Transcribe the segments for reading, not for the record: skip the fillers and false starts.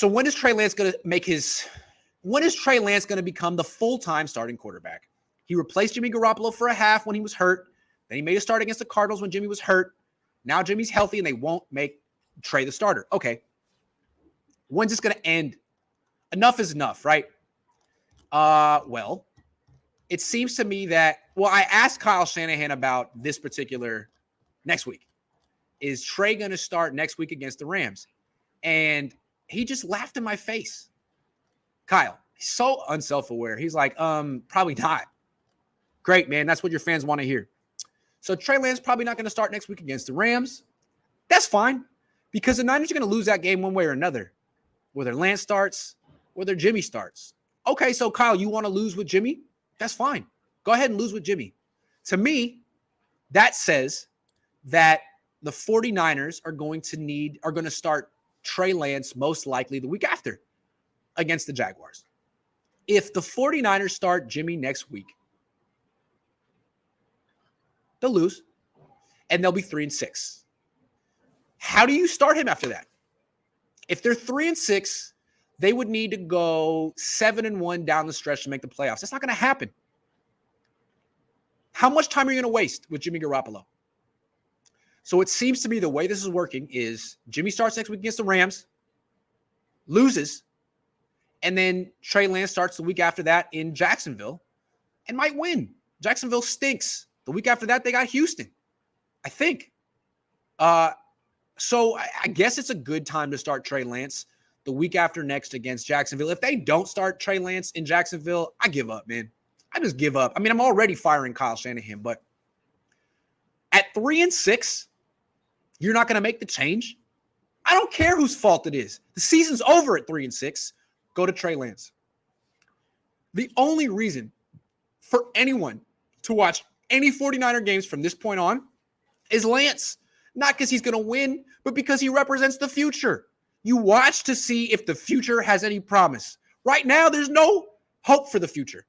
So when is Trey Lance going to become the full-time starting quarterback? He replaced Jimmy Garoppolo for a half when he was hurt. Then he made a start against the Cardinals when Jimmy was hurt. Now Jimmy's healthy and they won't make Trey the starter. Okay. When's this going to end? Enough is enough, right? Well, it seems to me that, I asked Kyle Shanahan about this particular next week. Is Trey going to start next week against the Rams? And he just laughed in my face. Kyle, he's so unself-aware. He's like, probably not. Great, man. That's what your fans want to hear. So Trey Lance probably not going to start next week against the Rams. That's fine, because the Niners are going to lose that game one way or another, whether Lance starts, whether Jimmy starts. Okay, so Kyle, you want to lose with Jimmy? That's fine. Go ahead and lose with Jimmy. To me, that says that the 49ers are going to start Trey Lance most likely the week after against the Jaguars. If the 49ers start Jimmy next week, they'll lose, and they'll be 3-6. How do you start him after that? If they're 3-6, they would need to go 7-1 down the stretch to make the playoffs. That's not going to happen. How much time are you going to waste with Jimmy Garoppolo? So it seems to me the way this is working is Jimmy starts next week against the Rams, loses, and then Trey Lance starts the week after that in Jacksonville and might win. Jacksonville stinks. The week after that, they got Houston, I think. So I guess it's a good time to start Trey Lance the week after next against Jacksonville. If they don't start Trey Lance in Jacksonville, I give up, man. I just give up. I mean, I'm already firing Kyle Shanahan, but at 3-6, you're not going to make the change? I don't care whose fault it is. The season's over at 3-6. Go to Trey Lance. The only reason for anyone to watch any 49er games from this point on is Lance. Not because he's going to win, but because he represents the future. You watch to see if the future has any promise. Right now, there's no hope for the future.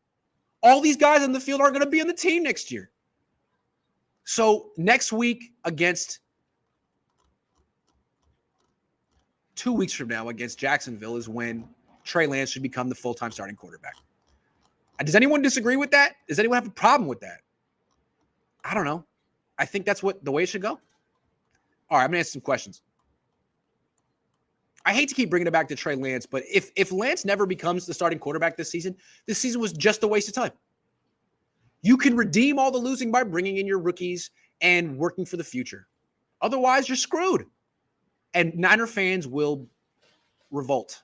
All these guys on the field aren't going to be on the team next year. So next week against 2 weeks from now against Jacksonville is when Trey Lance should become the full-time starting quarterback. Does anyone disagree with that? Does anyone have a problem with that? I don't know. I think that's the way it should go. All right, I'm going to answer some questions. I hate to keep bringing it back to Trey Lance, but if Lance never becomes the starting quarterback this season was just a waste of time. You can redeem all the losing by bringing in your rookies and working for the future. Otherwise, you're screwed. And Niner fans will revolt.